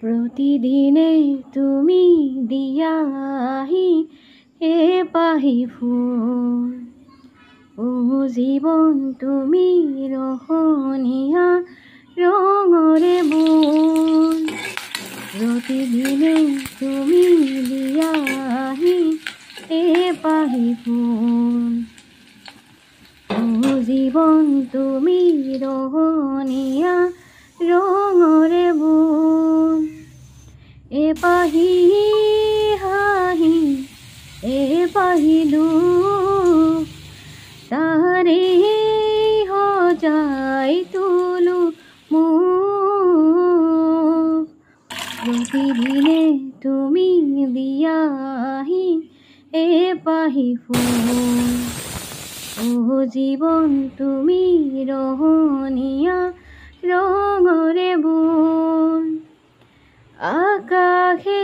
প্ৰতিদিনে তুমি দিয়াহি এপাহি ফুল ও জীৱন তুমি ৰহণীয়া ৰঙৰে বোল প্ৰতিদিনে তুমি দিয়াহি এপাহি ফুল ও জীৱন তুমি ৰহণীয়া ৰঙৰে বোল এপাহি হাঁহি এপাহি দুখ তাৰে সজাই তোলো মোক প্ৰতিদিনে তুমি দিয়াহি এপাহি ফুল ও জীৱন তুমি ৰহণীয়া ৰঙৰে বোল আকাশে